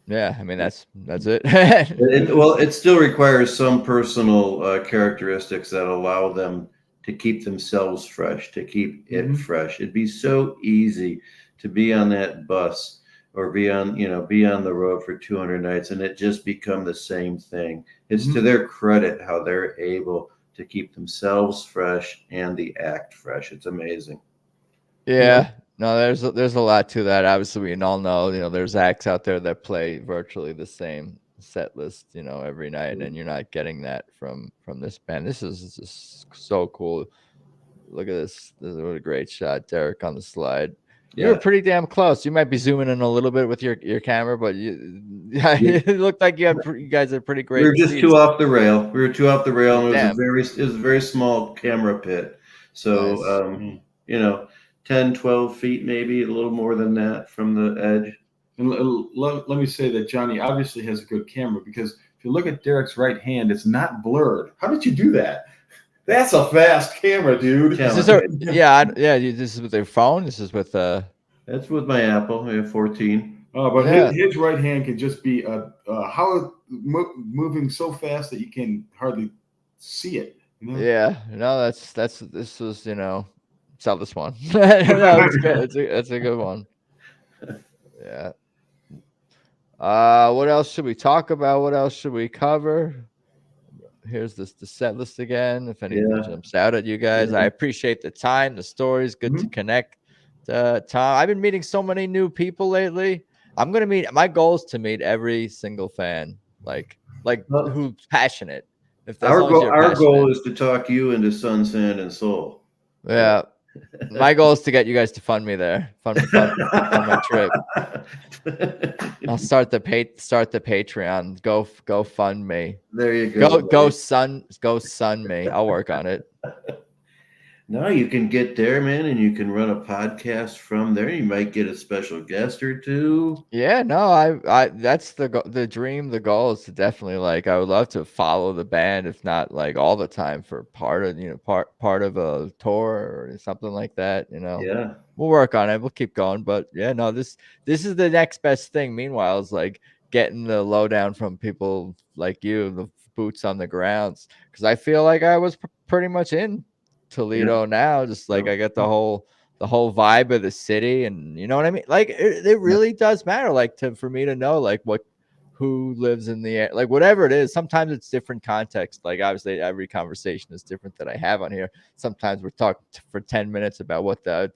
yeah, I mean, that's it. It still requires some personal characteristics that allow them to keep themselves fresh, to keep it fresh. It'd be so easy to be on that bus or be on the road for 200 nights and it just become the same thing. It's to their credit how they're able to keep themselves fresh and the act fresh. It's amazing. Yeah. No, there's a lot to that. Obviously, we all know, you know, there's acts out there that play virtually the same set list, you know, every night, and you're not getting that from this band. This is just so cool. Look at this. This is a great shot, Derek, on the slide. You were pretty damn close. You might be zooming in a little bit with your camera, but it looked like you guys are pretty great. We were just seats. too off the rail. We were too off the rail, and Damn. it was a very small camera pit. So, Nice. 10, 12 feet, maybe a little more than that from the edge. And let me say that Johnny obviously has a good camera, because if you look at Derek's right hand, it's not blurred. How did you do that? That's a fast camera, dude. This is with their phone. This is with That's with my Apple. I have 14. But his right hand can just be moving so fast that you can hardly see it. You know? Yeah. No, this was, you know, sell this one. No, it's good. It's a good one. Yeah. What else should we talk about? What else should we cover? Here's the set list again. If anything jumps out at you guys, I appreciate the time, the stories. Good to connect. Tom, I've been meeting so many new people lately. My goal is to meet every single fan, like who's passionate. Our goal is to talk you into Sun, Sand, and Soul. Yeah. My goal is to get you guys to fund me there. Fund my trip. I'll start the Patreon. Go fund me. There you go. Go sun me. I'll work on it. No, you can get there, man, and you can run a podcast from there. You might get a special guest or two. Yeah, no, I that's the dream. The goal is to definitely I would love to follow the band, if not all the time, for part of a tour or something like that. Yeah. We'll work on it. We'll keep going. But yeah, no, this is the next best thing. Meanwhile, is getting the lowdown from people like you, the boots on the grounds, because I feel like I was pretty much in Toledo now. Just I get the whole vibe of the city, and you know what I mean. It really does matter. For me to know who lives in the air, whatever it is. Sometimes it's different context. Obviously, every conversation is different that I have on here. Sometimes we're talking for 10 minutes about what the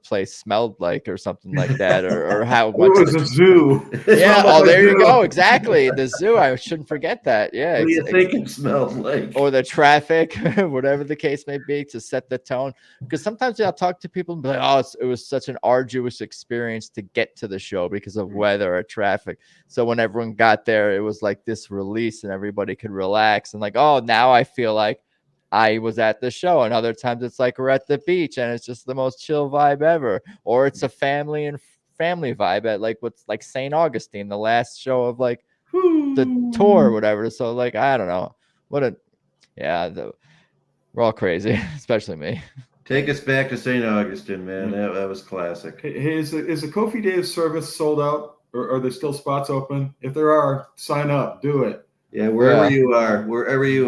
place smelled like or something like that, or how much it was a zoo. Yeah. Oh, there you go. Exactly. The zoo. I shouldn't forget that. Yeah. What do you think it smelled like? Or the traffic, whatever the case may be, to set the tone. Because sometimes I'll talk to people and be like, oh, it was such an arduous experience to get to the show because of weather or traffic. So when everyone got there, it was this release and everybody could relax and oh, now I feel like I was at the show. And other times it's we're at the beach and it's just the most chill vibe ever. Or it's a family vibe at what's St. Augustine, the last show of the tour or whatever. So I don't know. We're all crazy, especially me. Take us back to St. Augustine, man. That was classic. Hey, is the Kofi Day of service sold out, or are there still spots open? If there are, sign up. Do it. Yeah, wherever you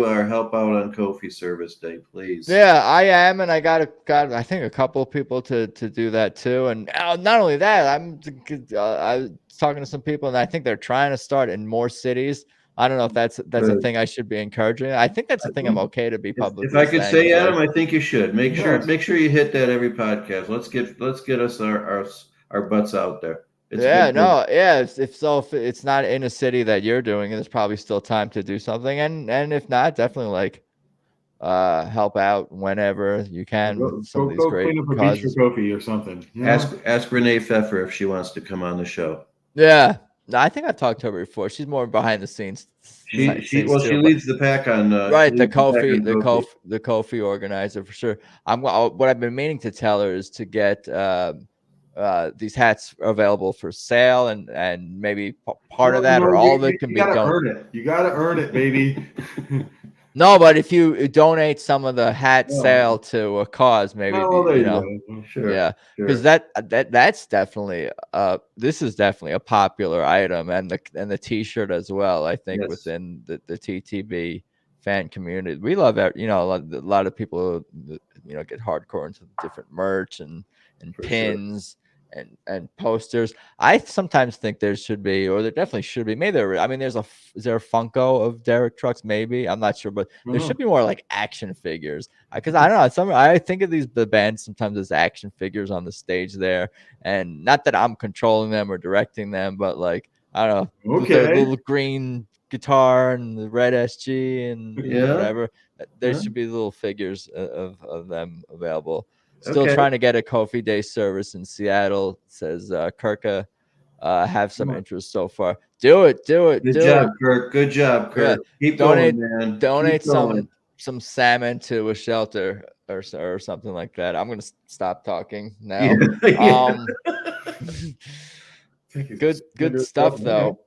are, help out on Kofi Service Day, please. Yeah, I am, and I got I think a couple of people to do that too. And not only that, I was talking to some people, and I think they're trying to start in more cities. I don't know if that's a thing I should be encouraging. I think that's a thing I'm okay to be public. If I could say, Adam, I think you should make sure you hit that every podcast. Let's get us our butts out there. If it's not in a city that you're doing, there's probably still time to do something, and if not, definitely help out whenever you can with some of these great clean up a beach for Kofi or something. Ask Renee Pfeffer if she wants to come on the show. Yeah, no, I think I talked to her before. She's more behind the scenes. She leads the pack on right. The Kofi organizer for sure. What I've been meaning to tell her is to get these hats are available for sale, and maybe part of that or all of it can be donated. You gotta earn it, baby. No, but if you donate some of the hat sale to a cause, maybe Sure. Yeah, because that's definitely this is definitely a popular item, and the T-shirt as well. I think within the TTB fan community, we love it. A lot of people get hardcore into different merch and pins. Sure. And posters. I sometimes think there should be, or there definitely should be. Maybe is there a Funko of Derek Trucks? Maybe, I'm not sure, but there should be more action figures. Because I don't know. I think of the bands sometimes as action figures on the stage there, and not that I'm controlling them or directing them, but I don't know. Okay. The little green guitar and the red SG and whatever. There should be little figures of them available. Still trying to get a Kofi Day service in Seattle, says Kirka. Have some interest so far. Do it. Good job, Kirk. Good job, Kirk. Yeah. Keep going, man. Donate some salmon to a shelter or something like that. I'm gonna stop talking now. Good stuff though.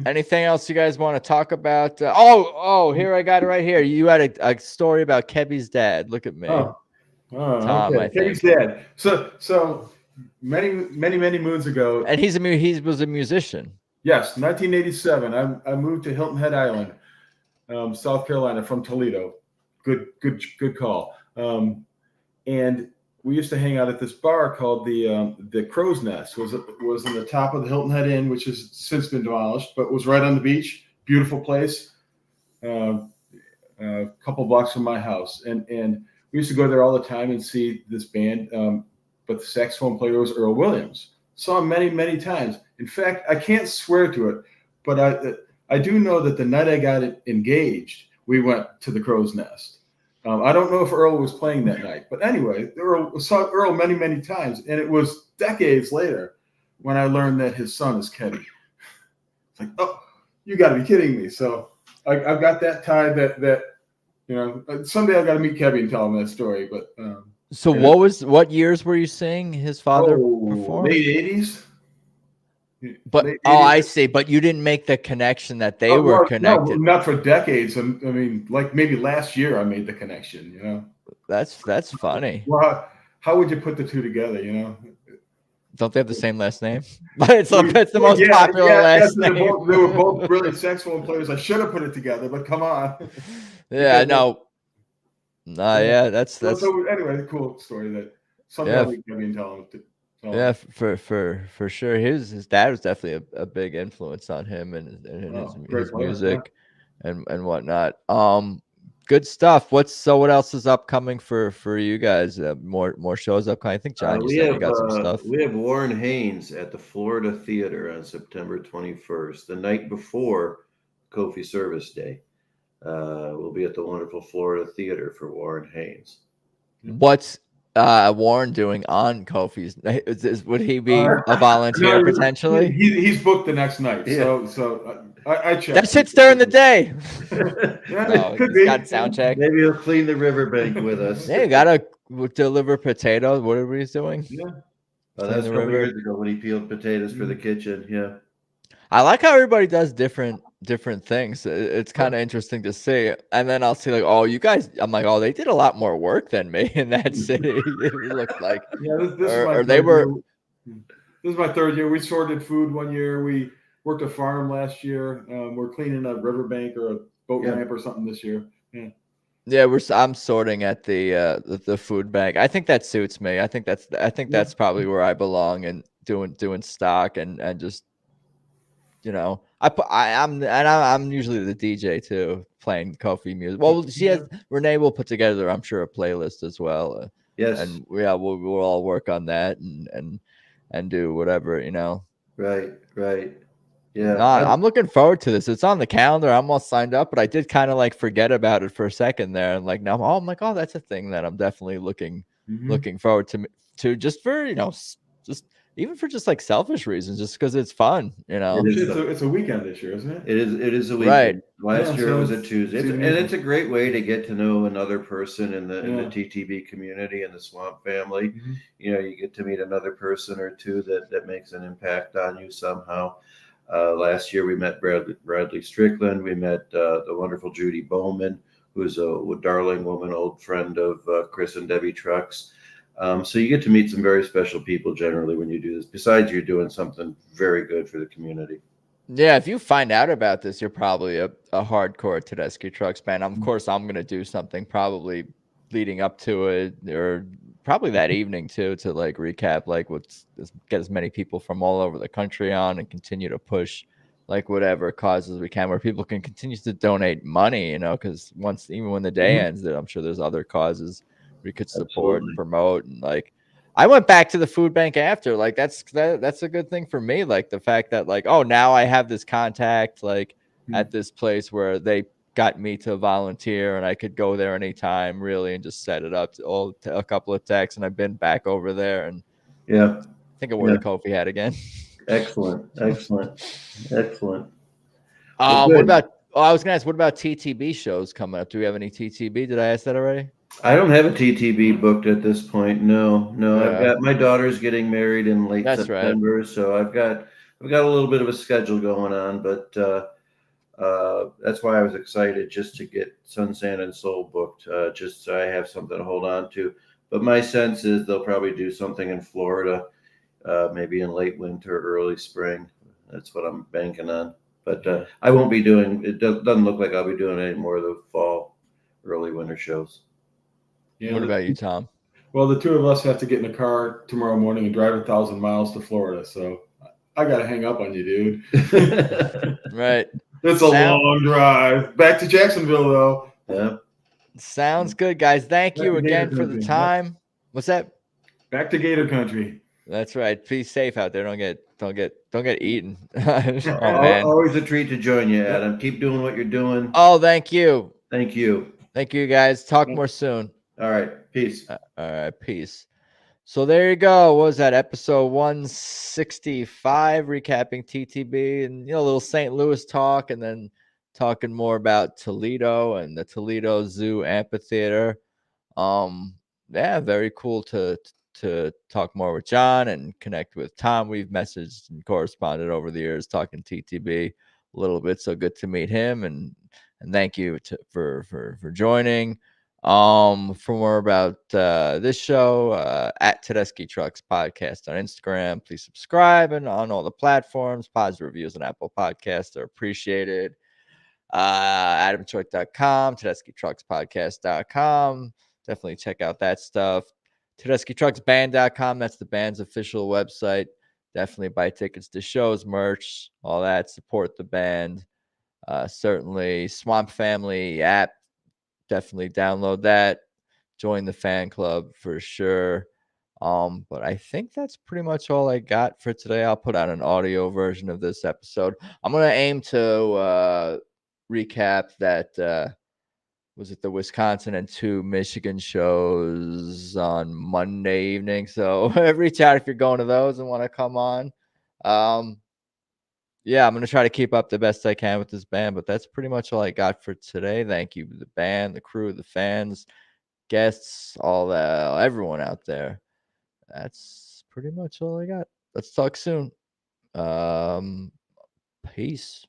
Anything else you guys want to talk about? Here I got it right here. You had a story about Kevy's dad. Look at me. Tom, okay. Kevy's dad. So many moons ago, and he was a musician. Yes, 1987. I moved to Hilton Head Island, South Carolina, from Toledo. Good call. And we used to hang out at this bar called the Crow's Nest. Was in the top of the Hilton Head Inn, which has since been demolished, but was right on the beach. Beautiful place. A couple blocks from my house, and we used to go there all the time and see this band. But the saxophone player was Earl Williams. Saw him many times. In fact, I can't swear to it, but I do know that the night I got engaged, we went to the Crow's Nest. I don't know if Earl was playing that night, but anyway, saw Earl many, many times, and it was decades later when I learned that his son is Keddy. It's like, oh, you got to be kidding me! So I've got that tie that someday I've got to meet Kevin and tell him that story. But so what years were you seeing his father perform? Late 80s. But I see. But you didn't make the connection that they were connected. No, not for decades. I mean, like maybe last year I made the connection. That's funny. Well, how would you put the two together? Don't they have the same last name? But it's the most popular last name. They were both brilliant saxophone players. I should have put it together, but come on. Yeah, I know. Yeah, that's. So anyway, cool story that someday we can be telling. Yeah, for sure. His dad was definitely a big influence on him and his music and whatnot. Good stuff. What else is upcoming for you guys? More shows upcoming. I think John, you said you got some stuff. We have Warren Haynes at the Florida Theater on September 21st, the night before Kofi Service Day. We'll be at the wonderful Florida Theater for Warren Haynes. What's Warren doing on Kofi's? Would he be a volunteer potentially? He's booked the next night. Yeah. So I checked. That shit's during the day. Could be. Got sound check. Maybe he'll clean the riverbank with us. Yeah, you gotta deliver potatoes. Whatever he's doing. Yeah. That's a couple years ago when he peeled potatoes for the kitchen. Yeah. I like how everybody does different things. It's kind of interesting to see. And then I'll see like, oh, you guys, I'm like, oh, they did a lot more work than me in that city. It looked like. Yeah, this is my third year. We sorted food one year. We worked a farm last year. We're cleaning a riverbank or a boat ramp or something this year. Yeah. Yeah, I'm sorting at the food bank. I think that suits me. I think that's probably where I belong, and doing stock and just. I'm usually the DJ too, playing Kofi music. Well, Renee will put together, I'm sure, a playlist as well. Yes, and we'll all work on that and do whatever, Right. Yeah, I'm looking forward to this. It's on the calendar. I'm all signed up, but I did kind of like forget about it for a second there, and like now I'm like, oh, that's a thing that I'm definitely looking forward to just for just. Even for just like selfish reasons, just because it's fun, It's a weekend this year, isn't it? It is a weekend. Right. Last year it was a Tuesday, and it's a great way to get to know another person in the TTB community and the Swamp family. Mm-hmm. You get to meet another person or two that makes an impact on you somehow. Last year we met Bradley Strickland. We met the wonderful Judy Bowman, who's a darling woman, old friend of Chris and Debbie Trucks. So you get to meet some very special people generally when you do this. Besides, you're doing something very good for the community. Yeah, if you find out about this, you're probably a hardcore Tedeschi Trucks fan. Of course, I'm going to do something probably leading up to it, or probably that evening too, to like recap, like get as many people from all over the country on and continue to push like whatever causes we can, where people can continue to donate money, because even when the day ends, I'm sure there's other causes we could support and promote. And like I went back to the food bank after, like that's a good thing for me, like the fact that like, oh, now I have this contact like at this place where they got me to volunteer, and I could go there anytime really and just set it up to a couple of texts, and I've been back over there, and I think I wore the Kofi hat again. Excellent. What about I was gonna ask, what about TTB shows coming up? Do we have any TTB? Did I ask that already? I don't have a TTB booked at this point. No. Yeah. I've got my daughter's getting married in late September, right. So I've got a little bit of a schedule going on, but that's why I was excited just to get Sun, Sand, and Soul booked, just so I have something to hold on to. But my sense is they'll probably do something in Florida, maybe in late winter, early spring. That's what I'm banking on. But I won't be doing. It doesn't look like I'll be doing any more of the fall, early winter shows. Yeah, what about you, Tom? Well, the two of us have to get in a car tomorrow morning and drive 1,000 miles to Florida. So I got to hang up on you, dude. Right. It's a long drive. Back to Jacksonville, though. Yeah. Sounds good, guys. Thank you again for the time. What's that? Back to Gator Country. That's right. Be safe out there. Don't get eaten. Man. Always a treat to join you, Adam. Keep doing what you're doing. Oh, thank you. Thank you. Thank you, guys. Talk more soon. All right. Peace. All right. Peace. So there you go. What was that, episode 165, recapping TTB and a little St. Louis talk, and then talking more about Toledo and the Toledo Zoo Amphitheater. Yeah, very cool to talk more with John and connect with Tom. We've messaged and corresponded over the years, talking TTB a little bit. So good to meet him, and thank you for joining. For more about this show, at Tedeschi Trucks Podcast on Instagram. Please subscribe, and on all the platforms. Positive reviews on Apple Podcasts are appreciated. AdamChoik.com, TedeschiTrucksPodcast.com. Definitely check out that stuff. TedeschiTrucksBand.com. That's the band's official website. Definitely buy tickets to shows, merch, all that. Support the band. Certainly, Swamp Family app. Definitely download that. Join the fan club for sure. But I think that's pretty much all I got for today. I'll put out an audio version of this episode. I'm gonna aim to recap that. Was it the Wisconsin and 2 Michigan shows on Monday evening? So reach out if you're going to those and want to come on. Yeah, I'm going to try to keep up the best I can with this band, but that's pretty much all I got for today. Thank you to the band, the crew, the fans, guests, everyone out there. That's pretty much all I got. Let's talk soon. Peace.